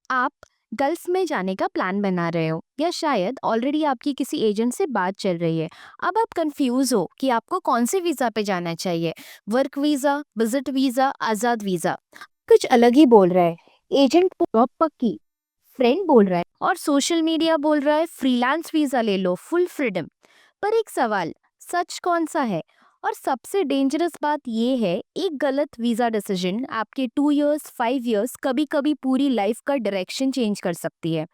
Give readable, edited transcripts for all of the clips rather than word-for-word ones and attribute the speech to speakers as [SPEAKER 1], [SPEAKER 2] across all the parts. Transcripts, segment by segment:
[SPEAKER 1] आप गल्फ में जाने का प्लान बना रहे हो या शायद ऑलरेडी आपकी किसी एजेंट से बात चल रही है। अब आप कंफ्यूज हो कि आपको कौन से वीज़ा पे जाना चाहिए, वर्क वीज़ा, विजिट वीज़ा, आज़ाद वीज़ा। कुछ अलग ही बोल रहा है। एजेंट जॉब पक्की, फ्रेंड बोल रहा है और सोशल मीडिया बोल रहा है फ्रीलांस वीज़ा ले लो, फुल फ्रीडम। पर एक सवाल, सच कौन सा है? और सबसे डेंजरस बात ये है, एक गलत वीज़ा डिसीजन आपके 2 इयर्स 5 इयर्स कभी कभी पूरी लाइफ का डायरेक्शन चेंज कर सकती है।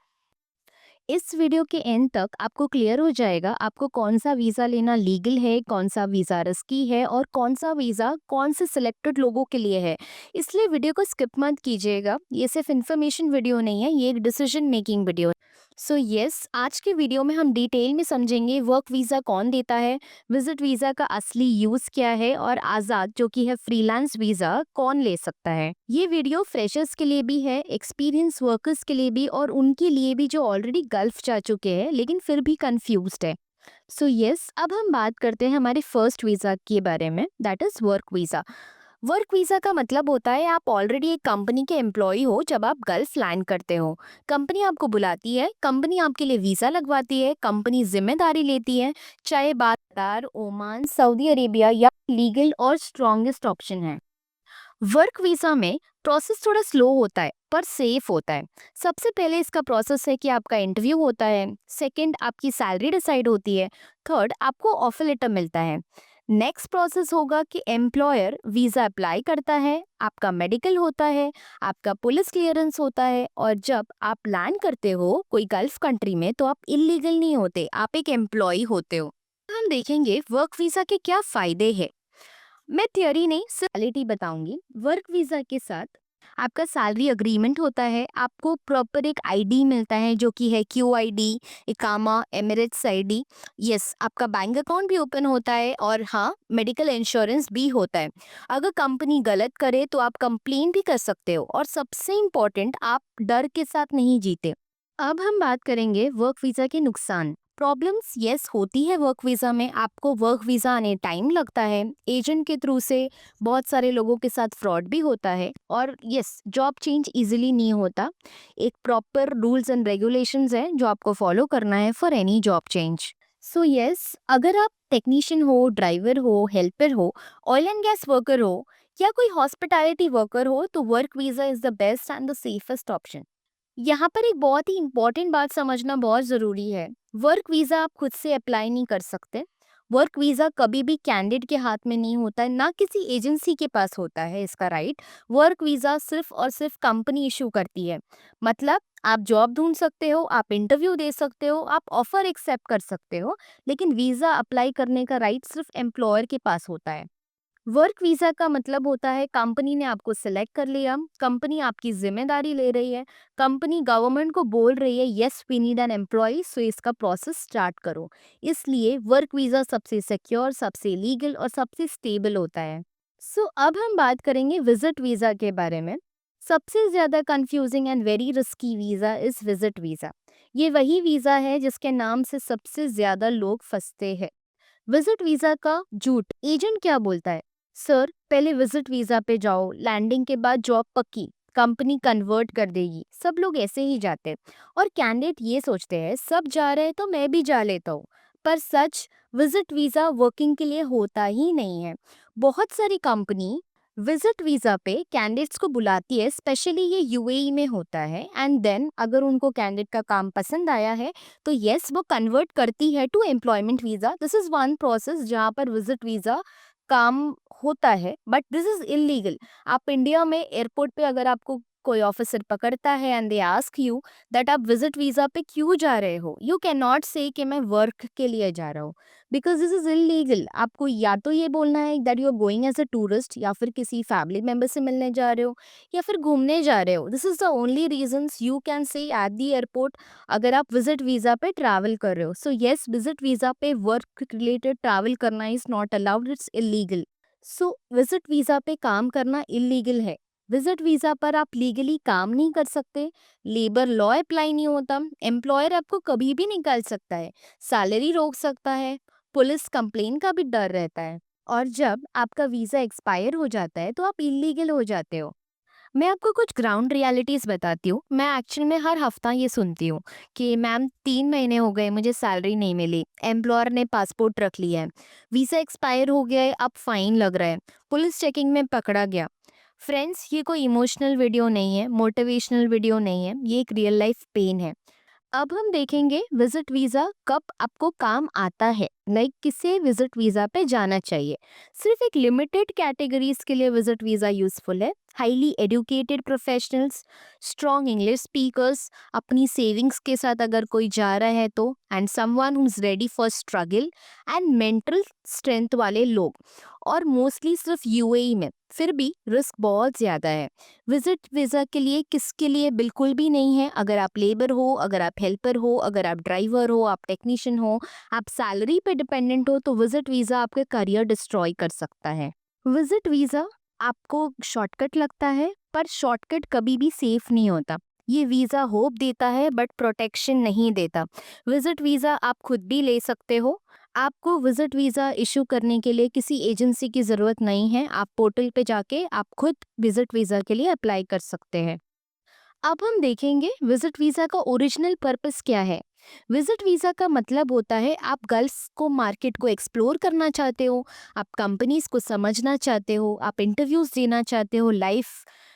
[SPEAKER 1] इस वीडियो के एंड तक आपको क्लियर हो जाएगा आपको कौन सा वीज़ा लेना लीगल है, कौन सा वीज़ा रिस्की है और कौन सा वीज़ा कौन से सिलेक्टेड लोगों के लिए है। इसलिए वीडियो को स्किप मत कीजिएगा, ये सिर्फ इन्फॉर्मेशन वीडियो नहीं है, ये एक डिसीजन मेकिंग वीडियो है। सो यस, आज के वीडियो में हम डिटेल में समझेंगे वर्क वीज़ा कौन देता है, विजिट वीज़ा का असली यूज़ क्या है और आज़ाद जो कि है फ्रीलांस वीज़ा कौन ले सकता है। ये वीडियो फ्रेशर्स के लिए भी है, एक्सपीरियंस वर्कर्स के लिए भी और उनके लिए भी जो ऑलरेडी गल्फ जा चुके हैं लेकिन फिर भी कंफ्यूज्ड है। सो यस, अब हम बात करते हैं हमारे फर्स्ट वीज़ा के बारे में, that is work visa. Work visa का मतलब होता है आप ऑलरेडी एक कंपनी के एम्प्लॉय हो जब आप गल्फ लैंड करते हो। कंपनी आपको बुलाती है, कंपनी आपके लिए वीज़ा लगवाती है, कंपनी जिम्मेदारी लेती है, चाहे बात कतार, ओमान, सऊदी अरेबिया या लीगल और स्ट्रॉन्गेस्ट ऑप्शन है। वर्क वीज़ा में प्रोसेस थोड़ा स्लो होता है पर सेफ होता है। सबसे पहले इसका प्रोसेस है कि आपका इंटरव्यू होता है, सेकंड आपकी सैलरी डिसाइड होती है, थर्ड आपको ऑफर लेटर मिलता है। नेक्स्ट प्रोसेस होगा कि एम्प्लॉयर वीज़ा अप्लाई करता है, आपका मेडिकल होता है, आपका पुलिस क्लियरेंस होता है और जब आप लैंड करते हो कोई गल्फ कंट्री में तो आप इलीगल नहीं होते, आप एक एम्प्लॉय होते हो। हम देखेंगे वर्क वीज़ा के क्या फ़ायदे हैं। मैं थियोरी नहीं सिर्फ रियलिटी बताऊंगी। वर्क वीजा के साथ आपका सैलरी अग्रीमेंट होता है, आपको प्रॉपर एक आईडी मिलता है जो कि है क्यू आईडी, इकामा, एमिरेट्स आईडी। यस, आपका बैंक अकाउंट भी ओपन होता है और हाँ, मेडिकल इंश्योरेंस भी होता है। अगर कंपनी गलत करे तो आप कंप्लेन भी कर सकते हो और सबसे इम्पोर्टेंट, आप डर के साथ नहीं जीते। अब हम बात करेंगे वर्क वीज़ा के नुकसान। प्रॉब्लम्स यस होती है वर्क वीज़ा में, आपको वर्क वीज़ा आने टाइम लगता है, एजेंट के थ्रू से बहुत सारे लोगों के साथ फ्रॉड भी होता है और यस, जॉब चेंज इजीली नहीं होता। एक प्रॉपर रूल्स एंड रेगुलेशंस है जो आपको फॉलो करना है for any job change. So yes, अगर आप टेक्नीशियन हो, ड्राइवर हो, हेल्पर हो, ऑयल एंड गैस वर्कर हो या कोई हॉस्पिटैलिटी वर्कर हो तो work visa is the best and the safest option. यहाँ पर एक बहुत ही इम्पोर्टेंट बात समझना बहुत ज़रूरी है। वर्क वीज़ा आप खुद से अप्लाई नहीं कर सकते। वर्क वीज़ा कभी भी कैंडिडेट के हाथ में नहीं होता है, ना किसी एजेंसी के पास होता है इसका राइट। वर्क वीज़ा सिर्फ और सिर्फ कंपनी इशू करती है। मतलब आप जॉब ढूंढ सकते हो, आप इंटरव्यू दे सकते हो, आप ऑफर एक्सेप्ट कर सकते हो, लेकिन वीज़ा अप्लाई करने का राइट सिर्फ एम्प्लॉयर के पास होता है। वर्क वीज़ा का मतलब होता है कंपनी ने आपको सिलेक्ट कर लिया, कंपनी आपकी जिम्मेदारी ले रही है, कंपनी गवर्नमेंट को बोल रही है yes we need an employ, so इसका प्रोसेस स्टार्ट करो। इसलिए वर्क वीज़ा सबसे सिक्योर, सबसे लीगल और सबसे स्टेबल होता है। सो अब हम बात करेंगे विजिट वीज़ा के बारे में। सबसे ज़्यादा confusing and very risky visa is visit visa. ये वही वीज़ा है जिसके नाम से सबसे ज़्यादा लोग फंसते हैं। विजिट वीजा का झूठ, एजेंट क्या बोलता है, सर पहले विजिट वीजा पे जाओ, लैंडिंग के बाद जॉब पक्की, कंपनी कन्वर्ट कर देगी। सब लोग ऐसे ही जाते हैं और कैंडिडेट ये सोचते हैं सब जा रहे हैं तो मैं भी जा लेता हूँ। पर सच, विजिट वीजा वर्किंग के लिए होता ही नहीं है। बहुत सारी कंपनी विजिट वीजा पे कैंडिडेट्स को बुलाती है, स्पेशली ये यूएई में होता है, एंड देन अगर उनको कैंडिडेट का काम पसंद आया है तो यस वो कन्वर्ट करती है to employment visa. This is one process जहाँ पर विजिट वीज़ा काम होता है, बट दिस इज़ इलीगल। आप इंडिया में एयरपोर्ट पे अगर आपको कोई ऑफिसर पकड़ता है and they ask you that आप विजिट वीज़ा पे क्यों जा रहे हो, यू कैन नॉट से कि मैं वर्क के लिए जा रहा हूँ, बिकॉज दिस इज़ इलीगल। आपको या तो ये बोलना है that you are going as a tourist, या फिर किसी फैमिली मेम्बर से मिलने जा रहे हो, या फिर घूमने जा रहे हो। This is the only reasons you can say at the airport अगर आप विजिट वीज़ा पे ट्रैवल कर रहे हो। सो येस, विजिट वीज़ा पे वर्क रिलेटेड ट्रैवल करना is not allowed, it's illegal. So visit visa पे काम करना इलीगल है। विजिट वीज़ा पर आप लीगली काम नहीं कर सकते, लेबर लॉ अप्लाई नहीं होता, एम्प्लॉयर आपको कभी भी निकाल सकता है, सैलरी रोक सकता है, पुलिस कंप्लेन का भी डर रहता है, और जब आपका वीज़ा एक्सपायर हो जाता है तो आप इलीगल हो जाते हो। मैं आपको कुछ ग्राउंड रियलिटीज़ बताती हूँ। मैं एक्चुअल में हर हफ्ता ये सुनती हूँ कि मैम 3 महीने हो गए मुझे सैलरी नहीं मिली, एम्प्लॉयर ने पासपोर्ट रख लिया है, वीज़ा एक्सपायर हो गया है, अब फाइन लग रहा है, पुलिस चेकिंग में पकड़ा गया। फ्रेंड्स, ये कोई इमोशनल वीडियो नहीं है, मोटिवेशनल वीडियो नहीं है, ये एक रियल लाइफ पेन है। अब हम देखेंगे विजिट वीजा कब आपको काम आता है, लाइक किसे विजिट वीजा पे जाना चाहिए। सिर्फ एक लिमिटेड कैटेगरीज के लिए विजिट वीजा यूजफुल है। Highly educated professionals, strong English speakers, अपनी सेविंग्स के साथ अगर कोई जा रहा है तो, and someone who is ready for struggle, and mental strength वाले लोग। और मोस्टली सिर्फ यूएई में, फिर भी रिस्क बहुत ज़्यादा है। विजिट वीज़ा के लिए किसके लिए बिल्कुल भी नहीं है। अगर आप लेबर हो, अगर आप हेल्पर हो, अगर आप ड्राइवर हो, आप टेक्नीशियन हो, आप सैलरी पे डिपेंडेंट हो, तो विजिट वीज़ा आपके करियर डिस्ट्रॉय कर सकता है। विजिट वीज़ा आपको शॉर्टकट लगता है, पर शॉर्टकट कभी भी सेफ नहीं होता। ये वीज़ा होप देता है बट प्रोटेक्शन नहीं देता। विजिट वीज़ा आप खुद भी ले सकते हो। आपको विजिट वीज़ा इशू करने के लिए किसी एजेंसी की ज़रूरत नहीं है। आप पोर्टल पे जाके आप खुद विजिट वीज़ा के लिए अप्लाई कर सकते हैं। अब हम देखेंगे विजिट वीज़ा का ओरिजिनल पर्पस क्या है। विजिट वीज़ा का मतलब होता है आप गल्फ को मार्केट को एक्सप्लोर करना चाहते हो, आप कंपनीज को समझना चाहते हो, आप इंटरव्यूज देना चाहते हो लाइव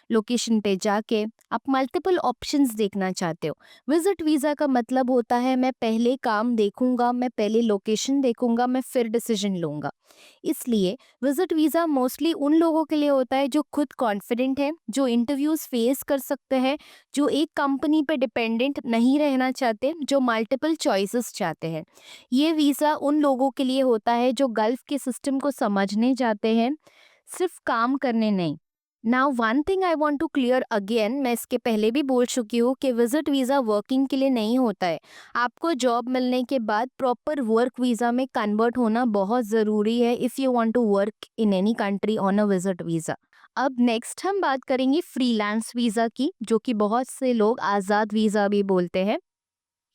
[SPEAKER 1] लोकेशन पे जाके, आप मल्टीपल ऑप्शंस देखना चाहते हो। विजिट वीज़ा का मतलब होता है मैं पहले काम देखूंगा, मैं पहले लोकेशन देखूंगा, मैं फिर डिसीजन लूंगा। इसलिए विजिट वीज़ा मोस्टली उन लोगों के लिए होता है जो खुद कॉन्फिडेंट है, जो इंटरव्यूज फेस कर सकते हैं, जो एक कंपनी पे डिपेंडेंट नहीं रहना चाहते, जो मल्टीपल चॉइसेस चाहते हैं। ये वीज़ा उन लोगों के लिए होता है जो गल्फ के सिस्टम को समझने जाते हैं, सिर्फ काम करने नहीं। Now one thing I want to clear again, मैं इसके पहले भी बोल चुकी हूँ कि विजिट वीज़ा वर्किंग के लिए नहीं होता है। आपको जॉब मिलने के बाद प्रॉपर वर्क वीज़ा में कन्वर्ट होना बहुत ज़रूरी है if you want to work in any country on a visit visa. अब नेक्स्ट हम बात करेंगे फ्रीलांस वीज़ा की, जो कि बहुत से लोग आज़ाद वीज़ा भी बोलते हैं।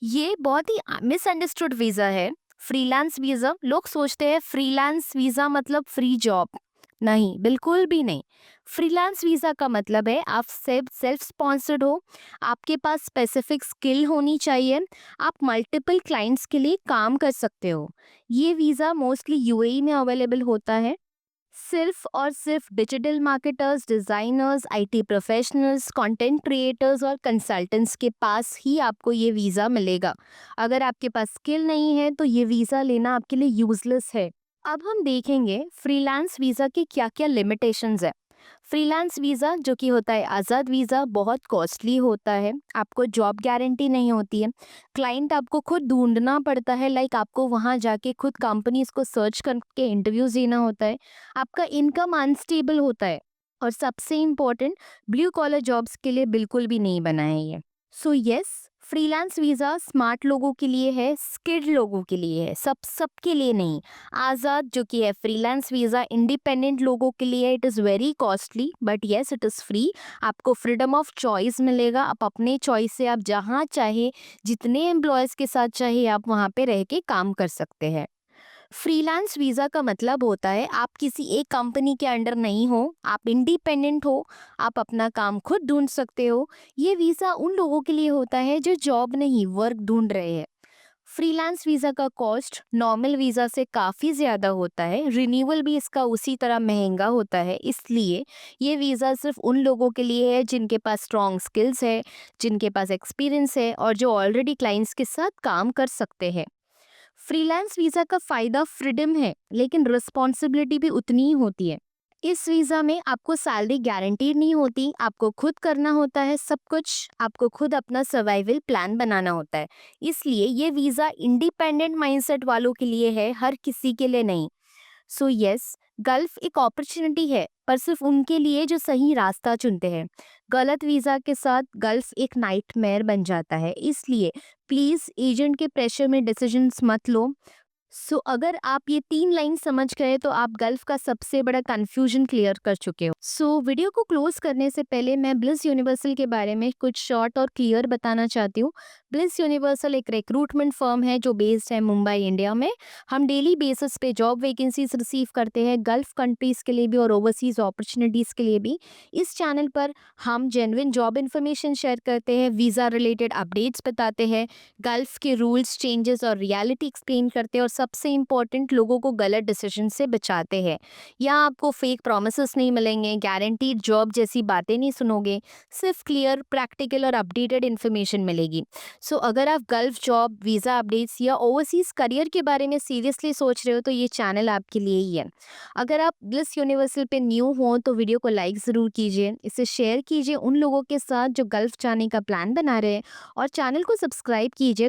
[SPEAKER 1] ये बहुत ही मिसअंडरस्टूड वीज़ा है। फ्रीलांस वीज़ा, लोग सोचते हैं फ्रीलांस वीज़ा मतलब फ्री जॉब। नहीं, बिल्कुल भी नहीं। फ्रीलांस वीज़ा का मतलब है आप सेल्फ स्पॉन्सर्ड हो, आपके पास स्पेसिफिक स्किल होनी चाहिए, आप मल्टीपल क्लाइंट्स के लिए काम कर सकते हो। ये वीज़ा मोस्टली यूएई में अवेलेबल होता है। सिर्फ और सिर्फ digital marketers, designers, IT professionals, content creators और कंसल्टेंट्स के पास ही आपको ये वीज़ा मिलेगा। अगर आपके पास स्किल नहीं है तो ये वीज़ा लेना आपके लिए यूजलेस है। अब हम देखेंगे फ्रीलांस वीज़ा की क्या क्या लिमिटेशंस है। फ्रीलांस वीज़ा जो कि होता है आज़ाद वीज़ा, बहुत कॉस्टली होता है, आपको जॉब गारंटी नहीं होती है, क्लाइंट आपको खुद ढूंढना पड़ता है, लाइक आपको वहाँ जाके खुद कंपनीज को सर्च करके इंटरव्यूज देना होता है, आपका इनकम अनस्टेबल होता है, और सबसे इम्पोर्टेंट, ब्लू कॉलर जॉब्स के लिए बिल्कुल भी नहीं बना है ये। So yes, freelance visa smart लोगों के लिए है, स्किल्ड लोगों के लिए है, सबके लिए नहीं। आज़ाद जो कि है फ्रीलांस वीज़ा इंडिपेंडेंट लोगों के लिए, it is very costly but yes it is free. आपको फ्रीडम ऑफ चॉइस मिलेगा, आप अपने चॉइस से आप जहाँ चाहे, जितने एम्प्लॉयज़ के साथ चाहे आप वहाँ पे रह के काम कर सकते हैं। फ्रीलांस वीज़ा का मतलब होता है आप किसी एक कंपनी के अंडर नहीं हो, आप इंडिपेंडेंट हो, आप अपना काम खुद ढूंढ सकते हो। ये वीज़ा उन लोगों के लिए होता है जो जॉब नहीं वर्क ढूंढ रहे हैं। फ्रीलांस वीज़ा का कॉस्ट नॉर्मल वीज़ा से काफ़ी ज़्यादा होता है, रिन्यूअल भी इसका उसी तरह महंगा होता है। इसलिए ये वीज़ा सिर्फ उन लोगों के लिए है जिनके पास स्ट्रॉन्ग स्किल्स है, जिनके पास एक्सपीरियंस है और जो ऑलरेडी क्लाइंट्स के साथ काम कर सकते हैं। फ्रीलांस वीज़ा का फ़ायदा फ्रीडम है, लेकिन रिस्पॉन्सिबिलिटी भी उतनी ही होती है। इस वीज़ा में आपको सैलरी गारंटीड नहीं होती, आपको खुद करना होता है सब कुछ, आपको खुद अपना सर्वाइवल प्लान बनाना होता है। इसलिए ये वीज़ा इंडिपेंडेंट माइंडसेट वालों के लिए है, हर किसी के लिए नहीं। सो यस, गल्फ एक अपॉर्चुनिटी है, पर सिर्फ उनके लिए जो सही रास्ता चुनते हैं। गलत वीज़ा के साथ गल्फ एक नाइटमेयर बन जाता है। इसलिए प्लीज़ एजेंट के प्रेशर में डिसीजंस मत लो। सो अगर आप ये 3 लाइन समझ गए तो आप गल्फ का सबसे बड़ा कन्फ्यूजन क्लियर कर चुके हो। सो वीडियो को क्लोज करने से पहले मैं ब्लिस यूनिवर्सल के बारे में कुछ शॉर्ट और क्लियर बताना चाहती हूँ। ब्लिस यूनिवर्सल एक रिक्रूटमेंट फर्म है जो बेस्ड है मुंबई, इंडिया में। हम डेली बेसिस पे जॉब वैकेंसीज रिसीव करते हैं, गल्फ कंट्रीज के लिए भी और ओवरसीज अपॉर्चुनिटीज के लिए भी। इस चैनल पर हम जेन्युइन जॉब इन्फॉर्मेशन शेयर करते हैं, वीज़ा रिलेटेड अपडेट्स बताते हैं, गल्फ के रूल्स, चेंजेस और रियलिटी एक्सप्लेन करते हैं और सबसे इम्पोर्टेंट, लोगों को गलत डिसीजन से बचाते हैं। यहाँ आपको फेक प्रोमिसेस नहीं मिलेंगे, गारंटीड जॉब जैसी बातें नहीं सुनोगे, सिर्फ क्लियर, प्रैक्टिकल और अपडेटेड इन्फॉर्मेशन मिलेगी। सो अगर आप गल्फ जॉब, वीज़ा अपडेट्स या ओवरसीज़ करियर के बारे में सीरियसली सोच रहे हो तो ये चैनल आपके लिए ही है। अगर आप ब्लिस यूनिवर्सल पे न्यू हो तो वीडियो को लाइक ज़रूर कीजिए, इसे शेयर कीजिए उन लोगों के साथ जो गल्फ जाने का प्लान बना रहे हैं और चैनल को सब्सक्राइब कीजिए